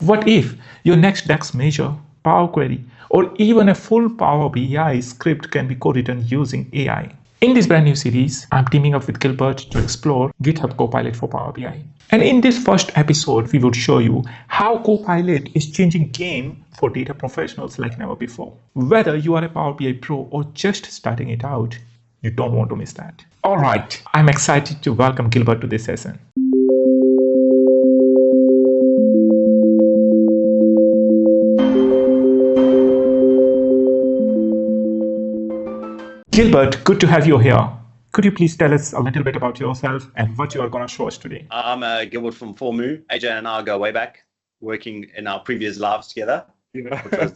What if your next DAX measure, Power Query, or even a full Power BI script can be co-written using AI? In this brand new series, I'm teaming up with Gilbert to explore GitHub Copilot for Power BI. And in this first episode, we would show you how Copilot is changing game for data professionals like never before. Whether you are a Power BI pro or just starting it out, you don't want to miss that. All right, I'm excited to welcome Gilbert to this session. Gilbert, good to have you here. Could you please tell us a little bit about yourself and what you are going to show us today? I'm Gilbert from FourMoo. AJ and I go way back, working in our previous lives together,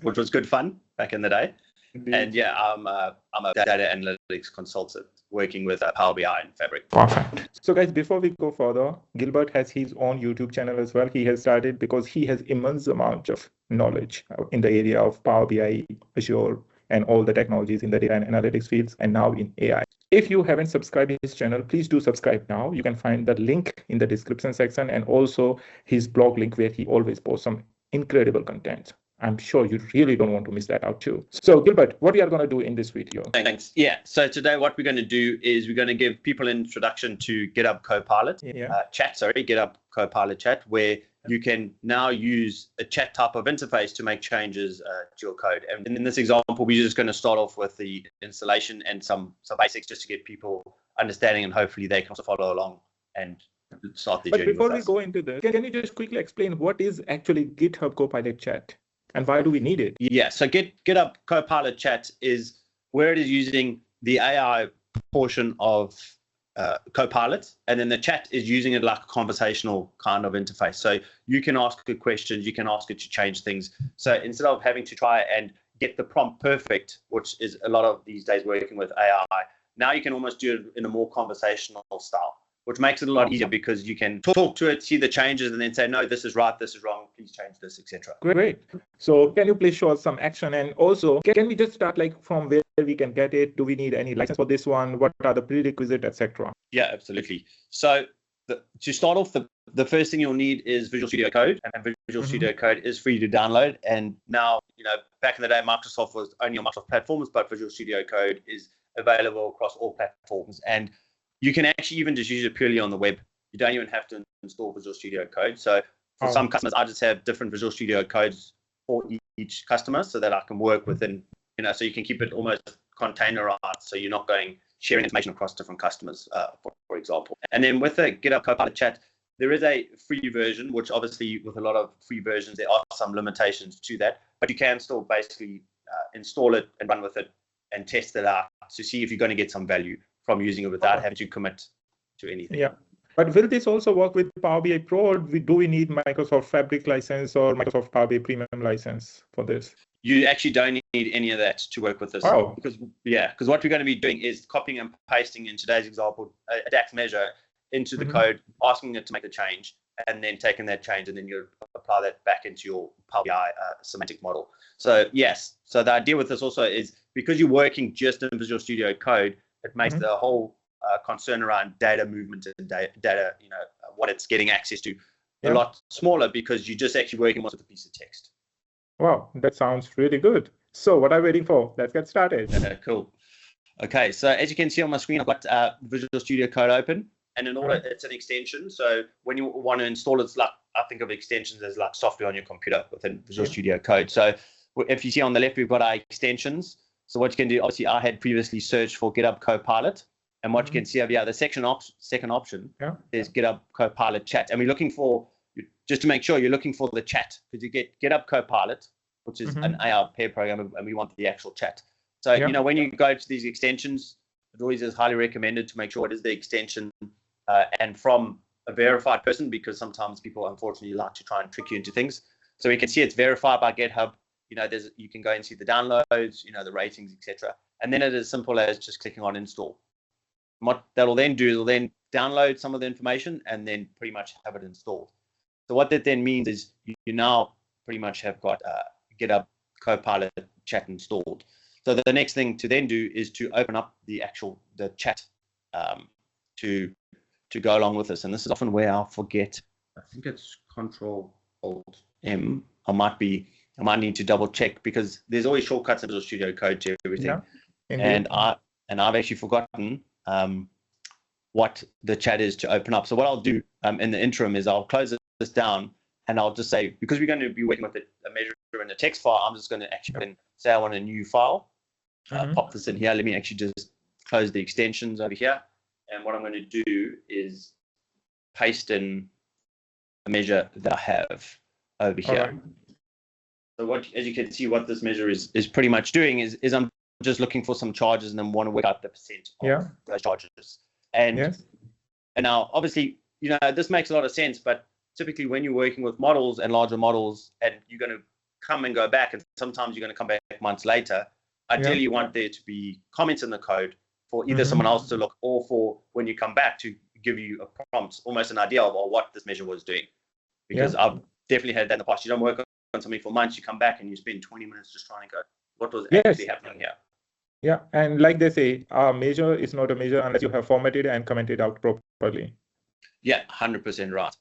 which was good fun back in the day. Indeed. And yeah, I'm a data analytics consultant working with Power BI and Fabric. Perfect. So guys, before we go further, Gilbert has his own YouTube channel as well. He has started because he has immense amount of knowledge in the area of Power BI, Azure, and all the technologies in the data and analytics fields, and now in AI. If you haven't subscribed to his channel, please do subscribe now. You can find the link in the description section and also his blog link where he always posts some incredible content. I'm sure you really don't want to miss that out too. So Gilbert, what we are going to do in this video? Thanks. Yeah. So today what we're going to do is we're going to give people an introduction to GitHub Copilot Chat, GitHub Copilot Chat, where you can now use a chat type of interface to make changes to your code. And in this example, we're just going to start off with the installation and some basics just to get people understanding, and hopefully they can also follow along and start the journey. But before we go into this, can you just quickly explain what is actually GitHub Copilot Chat and why do we need it? Yeah, so GitHub Copilot Chat is where it is using the AI portion of Copilot, and then the chat is using it like a conversational kind of interface. So you can ask it questions, you can ask it to change things. So instead of having to try and get the prompt perfect, which is a lot of these days working with AI, now you can almost do it in a more conversational style, which makes it a lot easier because you can talk to it, see the changes, and then say, no, this is right, this is wrong, please change this, etc. Great. So can you please show us some action? And also, can we just start like from where we can get it? Do we need any license for this one? What are the prerequisites, etc.? Yeah, absolutely. So to start off, the first thing you'll need is Visual Studio Code, and Visual Studio Code is free to download. And now, back in the day, Microsoft was only on Microsoft platforms, but Visual Studio Code is available across all platforms. And you can actually even just use it purely on the web. You don't even have to install Visual Studio Code. So for some customers, I just have different Visual Studio codes for each customer so that I can work within, so you can keep it almost containerized. So you're not sharing information across different customers, for example. And then with the GitHub Copilot Chat, there is a free version, which obviously with a lot of free versions, there are some limitations to that, but you can still basically install it and run with it and test it out to see if you're going to get some value from using it without having to commit to anything. Yeah. But will this also work with Power BI Pro, or do we need Microsoft Fabric license or Microsoft Power BI Premium license for this? You actually don't need any of that to work with this. Oh. Because what we're going to be doing is copying and pasting, in today's example, a DAX measure into the code, asking it to make the change, and then taking that change, and then you apply that back into your Power BI semantic model. So yes, so the idea with this also is because you're working just in Visual Studio Code, it makes the whole concern around data movement and data, what it's getting access to, a lot smaller because you're just actually working with a piece of text. Wow, that sounds really good. So what are we waiting for? Let's get started. Cool. Okay, so as you can see on my screen, I've got Visual Studio Code open, and in order, it's an extension. So when you want to install it, it's like, I think of extensions as like software on your computer within Visual Studio Code. So if you see on the left, we've got our extensions. So what you can do, obviously, I had previously searched for GitHub Copilot, and what you can see over here, the second option is GitHub Copilot Chat, and we're looking for, just to make sure you're looking for the chat, because you get GitHub Copilot, which is an AI pair program, and we want the actual chat. So when you go to these extensions, it always is highly recommended to make sure it is the extension and from a verified person, because sometimes people unfortunately like to try and trick you into things. So we can see it's verified by GitHub. You can go and see the downloads, the ratings, etc. And then it is simple as just clicking on install. And what that'll then do is it'll then download some of the information and then pretty much have it installed. So what that then means is you now pretty much have got GitHub Copilot Chat installed. So the next thing to then do is to open up the chat to go along with this. And this is often where I'll forget. I think it's Control Alt M. I might need to double check because there's always shortcuts in Visual Studio Code to everything. Yeah, and I've actually forgotten what the chat is to open up. So what I'll do in the interim is I'll close this down and I'll just say, because we're going to be working with a measure in a text file, I'm just going to actually say I want a new file. Pop this in here. Let me actually just close the extensions over here. And what I'm going to do is paste in a measure that I have over here. Right. So as you can see, what this measure is pretty much doing is I'm just looking for some charges and then want to work out the percent of those charges. And now, obviously, this makes a lot of sense, but typically when you're working with models and larger models and you're going to come and go back, and sometimes you're going to come back months later, ideally you want there to be comments in the code for either someone else to look or for when you come back to give you a prompt, almost an idea of what this measure was doing. Because I've definitely had that in the past. You don't work on something for months, you come back and you spend 20 minutes just trying to go, what was actually happening here? Yeah, and like they say, a measure is not a measure unless you have formatted and commented out properly. Yeah, 100% right.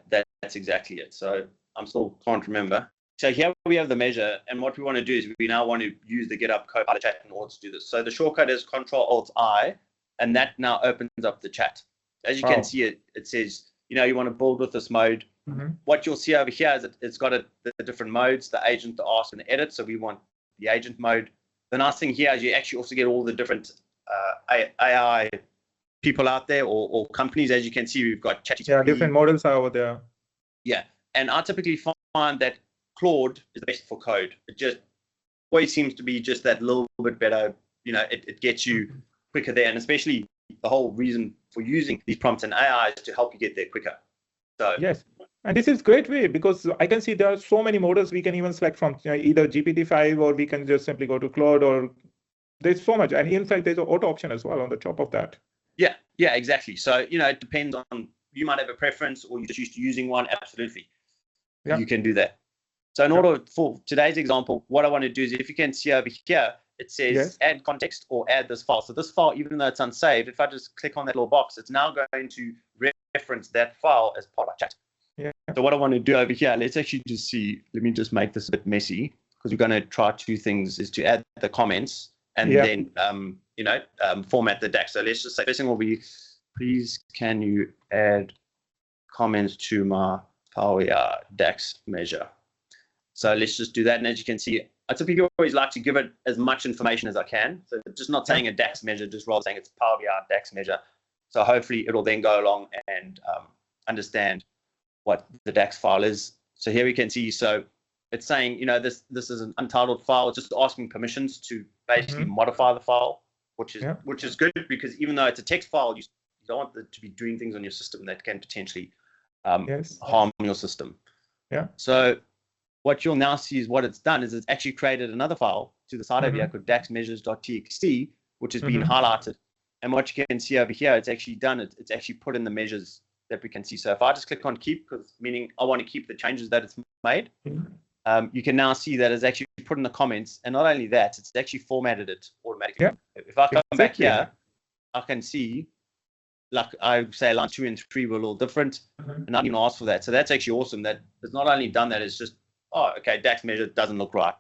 That's exactly it. So I'm still can't remember. So here we have the measure, and what we want to do is we now want to use the GitHub Copilot Chat in order to do this. So the shortcut is Control-Alt-I, and that now opens up the chat. As you can see, it says, you want to build with this mode. What you'll see over here is that it's got the different modes, the agent, the ask, and the edit. So we want the agent mode. The nice thing here is you actually also get all the different AI people out there or companies. As you can see, we've got ChatGPT. Yeah, different models are over there. Yeah, and I typically find that Claude is the best for code. It just always seems to be just that little bit better. It gets you quicker there, and especially the whole reason for using these prompts and AI is to help you get there quicker. So yes. And this is great way because I can see there are so many models we can even select from, either GPT-5 or we can just simply go to Claude, or there's so much. And in fact, there's an auto option as well on the top of that. Yeah, exactly. So, it depends on, you might have a preference or you're just used to using one. Absolutely. Yeah. You can do that. So in order for today's example, what I want to do is, if you can see over here, it says add context or add this file. So this file, even though it's unsaved, if I just click on that little box, it's now going to reference that file as part of our chat. Yeah. So what I want to do over here, let's actually just see, let me just make this a bit messy because we're going to try two things, is to add the comments and then, format the DAX. So let's just say, first thing will be, please, can you add comments to my Power BI DAX measure? So let's just do that. And as you can see, I typically always like to give it as much information as I can. So just not saying a DAX measure, just rather saying it's Power BI DAX measure. So hopefully it'll then go along and understand what the DAX file is. So here we can see, so it's saying, this is an untitled file. It's just asking permissions to basically modify the file, which is good, because even though it's a text file, you don't want it to be doing things on your system that can potentially harm your system. Yeah. So what you'll now see is what it's done is it's actually created another file to the side of here called daxmeasures.txt, which has been highlighted. And what you can see over here, it's actually done it. It's actually put in the measures that we can see. So if I just click on keep, because meaning I want to keep the changes that it's made, you can now see that it's actually put in the comments. And not only that, it's actually formatted it automatically. Yeah. If I come back here, I can see, like I say, line 2 and 3 were a little different, and I didn't ask for that. So that's actually awesome. That it's not only done that, it's just, oh, okay, DAX measure doesn't look right,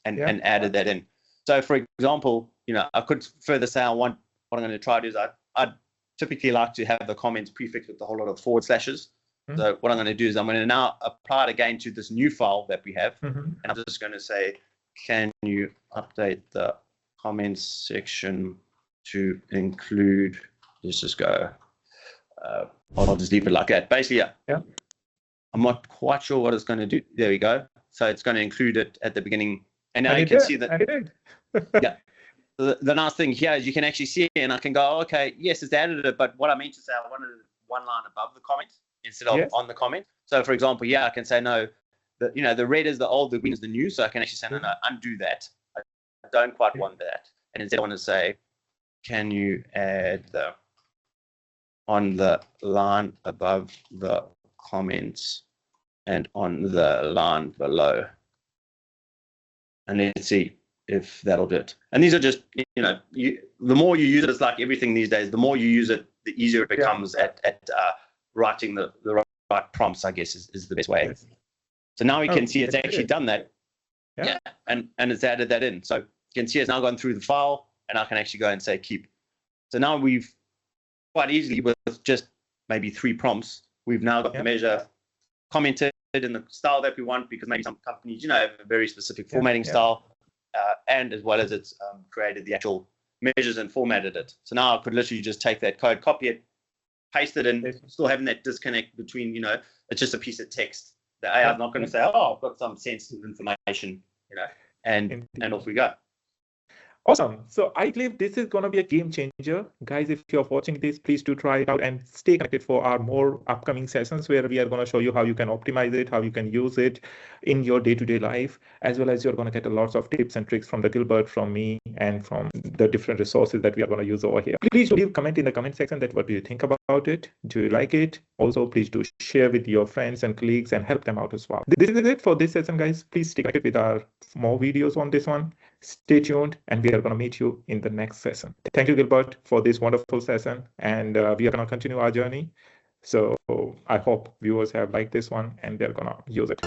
and added that in. So for example, I could further say what I'm going to try to do is I'd typically like to have the comments prefixed with a whole lot of forward slashes. So what I'm going to do is I'm going to now apply it again to this new file that we have. And I'm just going to say, can you update the comments section to include, let's just go, I'll just leave it like that. Basically, I'm not quite sure what it's going to do. There we go. So it's going to include it at the beginning. And now you can see that. Yeah. The nice thing here is you can actually see it, and I can go, okay, yes, it's added it, but what I meant to say, I wanted it one line above the comment instead of on the comment. So for example, I can say, no, the red is the old, the green is the new. So I can actually say, no, undo that. I don't quite want that. And instead I want to say, can you add on the line above the comments and on the line below. And let's see if that'll do it. And these are just, the more you use it, it's like everything these days, the more you use it, the easier it becomes at writing the right prompts, I guess, is the best way. So now we can see it's actually done that. Yeah. And it's added that in. So you can see it's now gone through the file, and I can actually go and say keep. So now we've quite easily, with just maybe 3 prompts, we've now got the measure commented in the style that we want, because maybe some companies, have a very specific formatting style, and as well as it's created the actual measures and formatted it. So now I could literally just take that code, copy it, paste it in, still having that disconnect between, it's just a piece of text. The AI is not going to say, oh, I've got some sensitive information, and off we go. Awesome. So I believe this is going to be a game changer. Guys, if you're watching this, please do try it out and stay connected for our more upcoming sessions where we are going to show you how you can optimize it, how you can use it in your day-to-day life, as well as you're going to get lots of tips and tricks from the Gilbert, from me, and from the different resources that we are going to use over here. Please do leave a comment in the comment section that what do you think about it? Do you like it? Also, please do share with your friends and colleagues and help them out as well. This is it for this session, guys. Please stay connected with our more videos on this one. Stay tuned, and we are going to meet you in the next session. Thank you, Gilbert, for this wonderful session, and we are going to continue our journey. So I hope viewers have liked this one and they're going to use it.